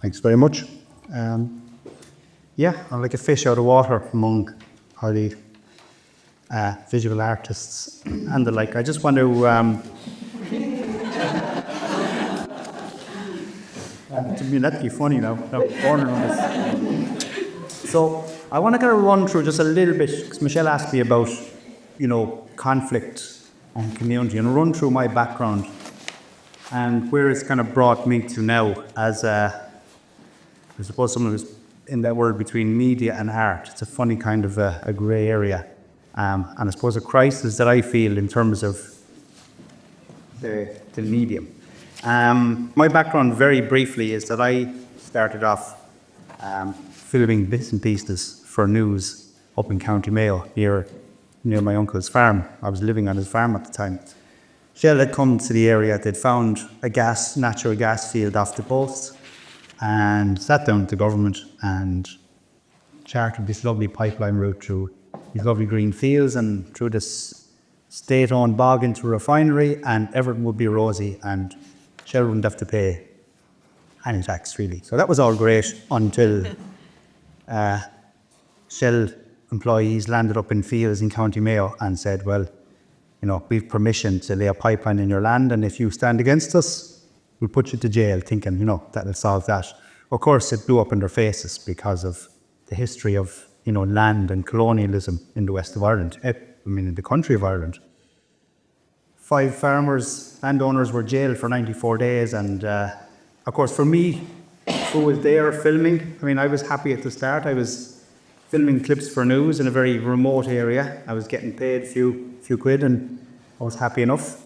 Thanks very much. Yeah, I'm like a fish out of water among all the visual artists and the like. I just want to that'd be funny now. Corner on this. So I want to kind of run through just a little bit, because Michelle asked me about, conflict and community, and run through my background and where it's kind of brought me to now as I suppose someone who's in that world between media and art. It's a funny kind of a grey area. And I suppose a crisis that I feel in terms of the medium. My background, very briefly, is that I started off filming bits and pieces for news up in County Mayo, near my uncle's farm. I was living on his farm at the time. Shell had come to the area. They'd found a natural gas field off the coast, and sat down with the government and chartered this lovely pipeline route through these lovely green fields and through this state-owned bog into a refinery, and everything would be rosy and Shell wouldn't have to pay any tax, really. So that was all great until Shell employees landed up in fields in County Mayo and said, well, we've permission to lay a pipeline in your land, and if you stand against us, we'll put you to jail, thinking, that'll solve that. Of course, it blew up in their faces because of the history of, land and colonialism in the west of Ireland, in the country of Ireland. 5 landowners were jailed for 94 days, and of course, for me, who was there filming, I was happy at the start. I was filming clips for news in a very remote area. I was getting paid a few quid, and I was happy enough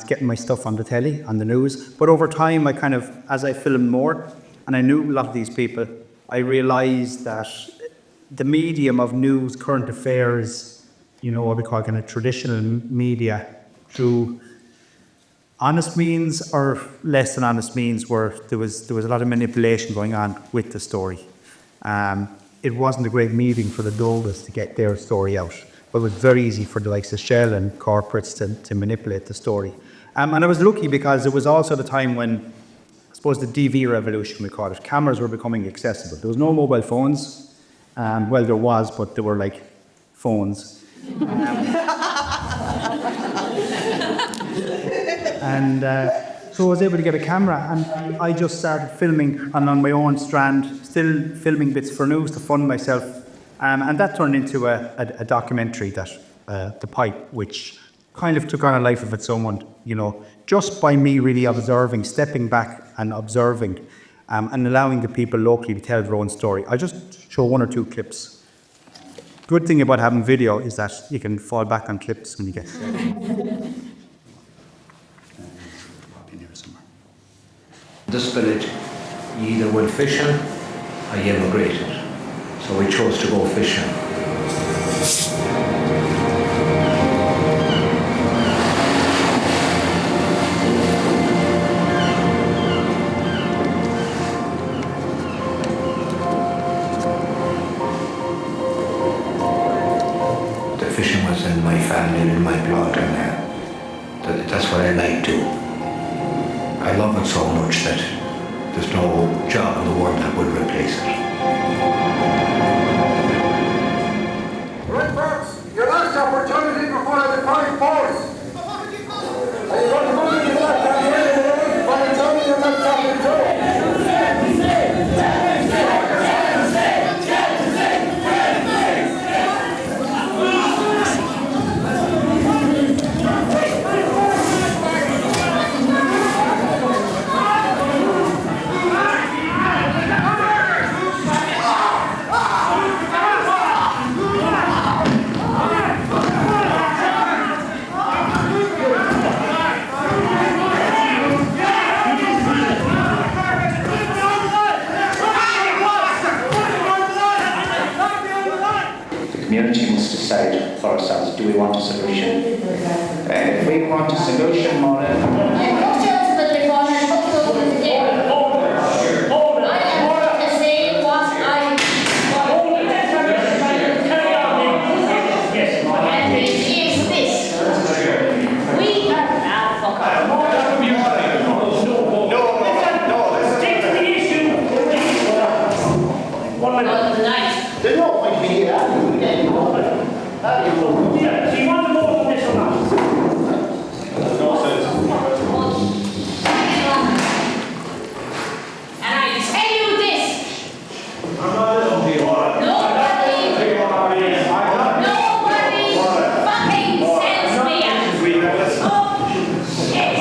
getting my stuff on the telly, on the news. But over time, as I filmed more, and I knew a lot of these people, I realised that the medium of news, current affairs, what we call kind of traditional media, through honest means or less than honest means, where there was a lot of manipulation going on with the story. It wasn't a great meeting for the dullness to get their story out, but it was very easy for the likes of Shell and corporates to manipulate the story. And I was lucky because it was also the time when, I suppose, the DV revolution, we call it, cameras were becoming accessible. There was no mobile phones. Well, there was, but they were like phones. And so I was able to get a camera, and I just started filming, and on my own strand, still filming bits for news to fund myself. And that turned into a documentary, that The Pipe, which kind of took on a life of its own, just by me really observing, stepping back and observing, and allowing the people locally to tell their own story. I'll just show 1 or 2 clips. Good thing about having video is that you can fall back on clips when you get This village, you either went fishing or you emigrated. So we chose to go fishing. The fishing was in my family and in my blood, and that's what I like to. I love it so much that there's no job in the world that would replace it. Right, folks, your last opportunity before the time force. Are you going to move into that campaign by the time you're not talking to? Community must decide for ourselves, do we want a solution? If we want a solution, No, 1 minute. Night. There's no point being here. Yeah, so you want to vote on this or not? No sense. And I tell you this. Nobody fucking sends me a... Oh, shit.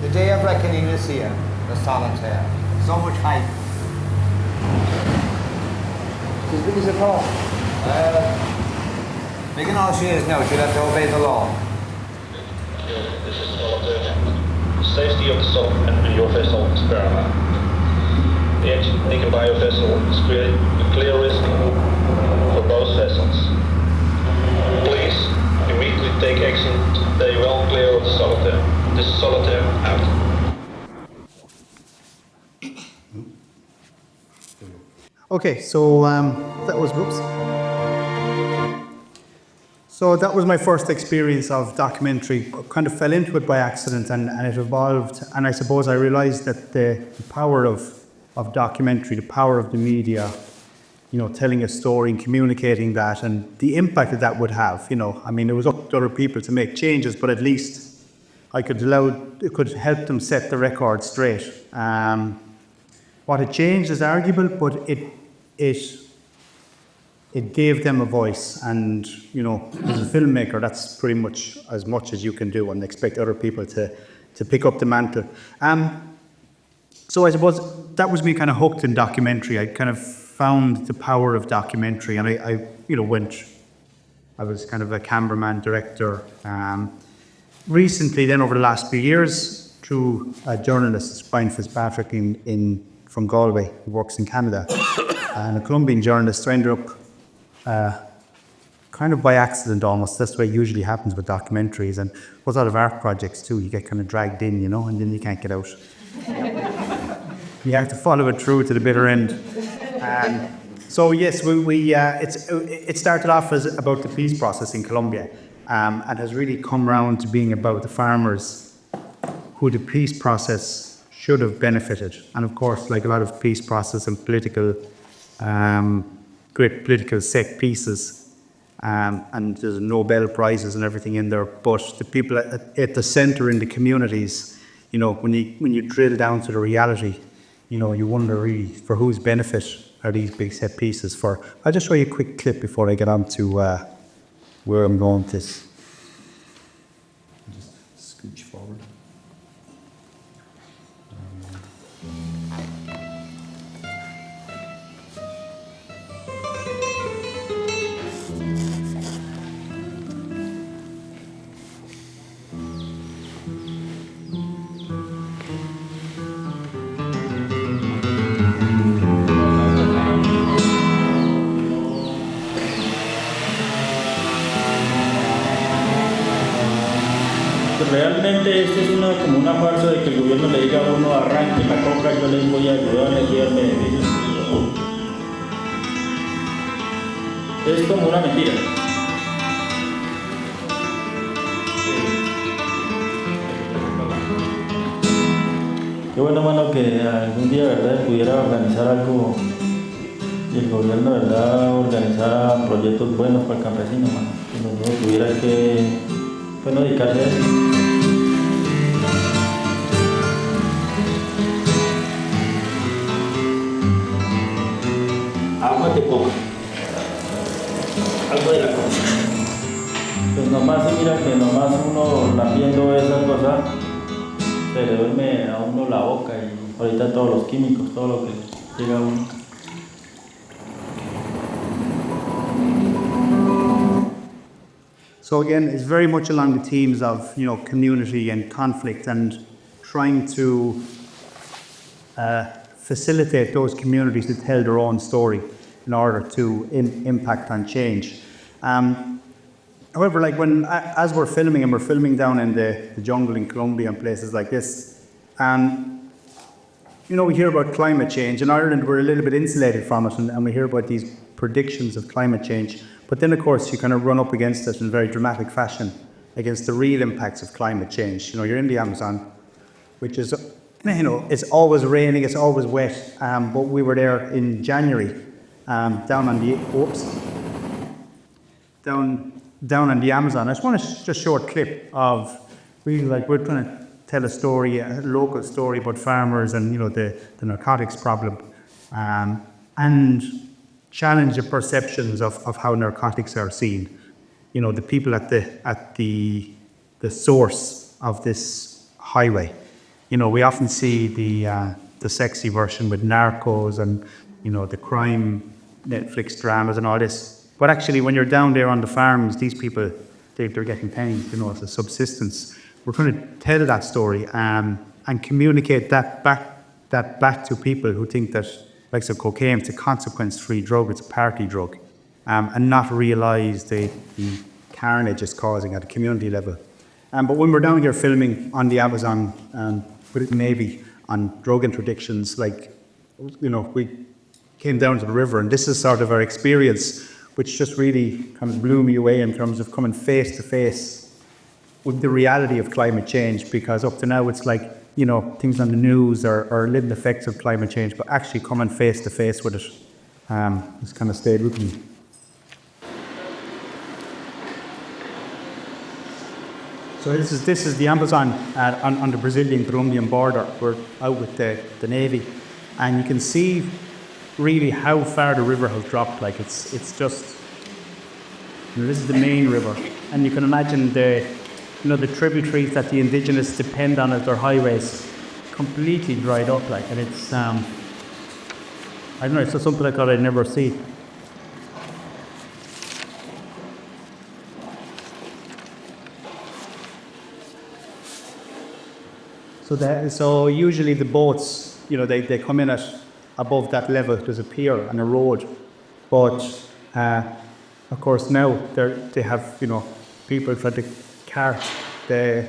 The day of reckoning is here, the solitaire. So much hype. As big as a car. Big and all she is now, she'll have to obey the law. This is solitaire. Safety of the soul and your vessel is paramount. The action taken by your vessel is creating a clear risk for both vessels. Please immediately take action to stay well clear of the solitaire. This is solitaire out. Okay, so that was, whoops. So that was my first experience of documentary. I kind of fell into it by accident and it evolved. And I suppose I realized that the power of documentary, the power of the media, you know, telling a story and communicating that and the impact that would have, you know. I mean, it was up to other people to make changes, but at least it could help them set the record straight. What it changed is arguable, but it gave them a voice, and you know, as a filmmaker, that's pretty much as you can do, and expect other people to pick up the mantle. So I suppose that was me kind of hooked in documentary. I kind of found the power of documentary, and I was kind of a cameraman, director. Recently, then over the last few years, through a journalist, Brian Fitzpatrick from Galway, who works in Canada, and a Colombian journalist. I ended up kind of by accident almost. That's the way it usually happens with documentaries, and a lot of art projects too. You get kind of dragged in, you know, and then you can't get out. You have to follow it through to the bitter end. So yes, it started off as about the peace process in Colombia, and has really come round to being about the farmers who the peace process should have benefited. And of course, like a lot of peace process and political, great political set pieces, and there's Nobel Prizes and everything in there, but the people at the centre in the communities, you know, when you drill down to the reality, you know, you wonder really for whose benefit are these big set pieces for. I'll just show you a quick clip before I get on to where I'm going with this. Just scooch forward. Realmente esto es como una farsa de que el gobierno le diga a uno arranque la coca, yo les voy a ayudar, les voy a dar beneficios. Es como una mentira. Qué bueno, mano, que algún día, verdad, pudiera organizar algo y el gobierno, verdad, organizara proyectos buenos para el campesino, mano. Que no tuviera que, bueno, dedicarse a eso. Agua de coca, algo de la coca. Pues nomás se mira que nomás uno lambiendo esa cosa se le duerme a uno la boca y ahorita todos los químicos, todo lo que llega a uno. So again, it's very much along the themes of, you know, community and conflict and trying to facilitate those communities to tell their own story in order to impact on change. However, like as we're filming, and we're filming down in the jungle in Colombia and places like this, you know, we hear about climate change. In Ireland, we're a little bit insulated from it, and we hear about these predictions of climate change. But then, of course, you kind of run up against it in very dramatic fashion, against the real impacts of climate change. You know, you're in the Amazon, which is it's always raining, it's always wet. But we were there in January, down on the Amazon. I just want to just show a clip of really we're trying to tell a story, a local story about farmers and the narcotics problem, and challenge the perceptions of how narcotics are seen. The people at the source of this highway. We often see the sexy version with Narcos and the crime Netflix dramas and all this. But actually, when you're down there on the farms, these people they're getting paid. As a subsistence. We're trying to tell that story and communicate that back to people who think that, like so cocaine, it's a consequence-free drug, it's a party drug, and not realise the carnage it's causing at a community level. But when we're down here filming on the Amazon with the Navy on drug interdictions, we came down to the river, and this is sort of our experience, which just really kind of blew me away in terms of coming face to face with the reality of climate change, because up to now it's things on the news are little effects of climate change, but actually coming face to face with it has kind of stayed with me. So this is the Amazon on the Brazilian-Colombian border. We're out with the Navy, and you can see really how far the river has dropped. It's just, this is the main river, and you can imagine the tributaries that the indigenous depend on as their highways completely dried up, and it's I don't know, it's just something I'd never see. So usually the boats, they come in at above that level. There's a pier and a road, but of course now they have people trying to cart the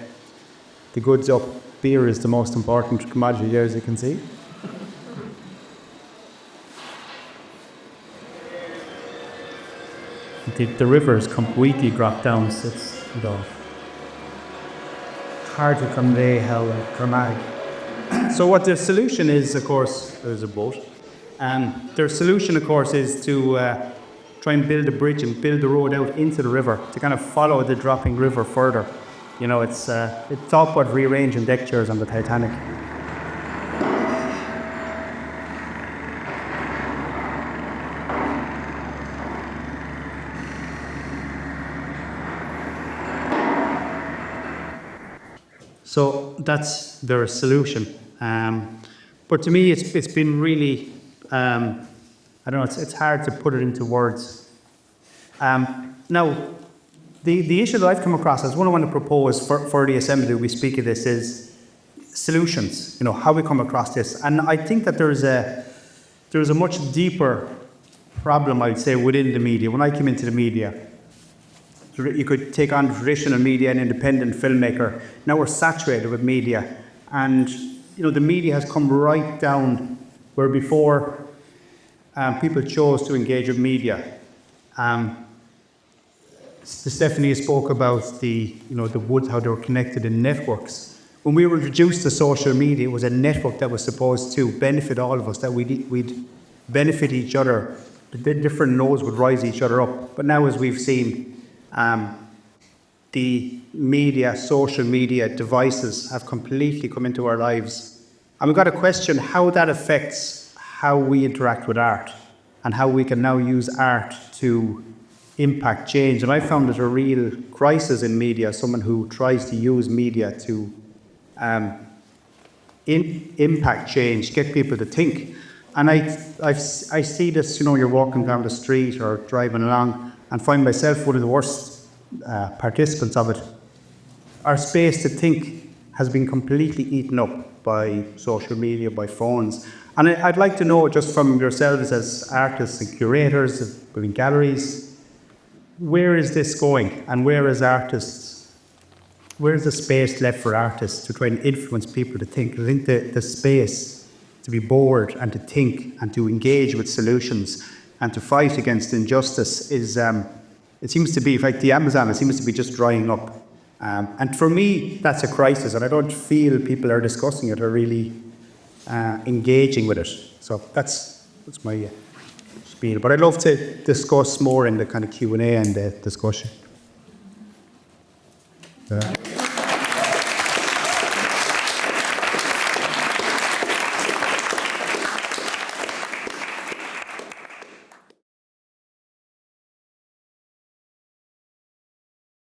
goods up. Beer is the most important commodity there, as you can see. The river has completely dropped down. So it's hard to convey how dramatic. So what the solution is, of course, there's a boat, and their solution, of course, is to try and build a bridge and build the road out into the river to kind of follow the dropping river further. It's thought about rearranging deck chairs on the Titanic. So that's their solution. But to me, it's been really, I don't know, it's hard to put it into words. Now, the issue that I've come across, as one I want to propose for the assembly we speak of this, is solutions, how we come across this. And I think that there's a much deeper problem, I'd say, within the media. When I came into the media, you could take on traditional media and independent filmmaker. Now we're saturated with media, and the media has come right down where before people chose to engage with media. Stephanie spoke about the woods, how they were connected in networks. When we were introduced to social media, it was a network that was supposed to benefit all of us, that we'd benefit each other. The different nodes would rise each other up. But now, as we've seen, the media, social media devices have completely come into our lives. And we've got to question how that affects how we interact with art and how we can now use art to impact change. And I found it a real crisis in media, someone who tries to use media to impact change, get people to think. And I see this, you're walking down the street or driving along, and find myself one of the worst participants of it. Our space to think has been completely eaten up by social media, by phones. And I'd like to know, just from yourselves as artists and curators in galleries, where is this going? And where is the space left for artists to try and influence people to think? I think the space to be bored and to think and to engage with solutions and to fight against injustice is, it seems to be, like the Amazon, it seems to be just drying up. And for me, that's a crisis, and I don't feel people are discussing it or really engaging with it. So that's my spiel. But I'd love to discuss more in the kind of Q&A and the discussion.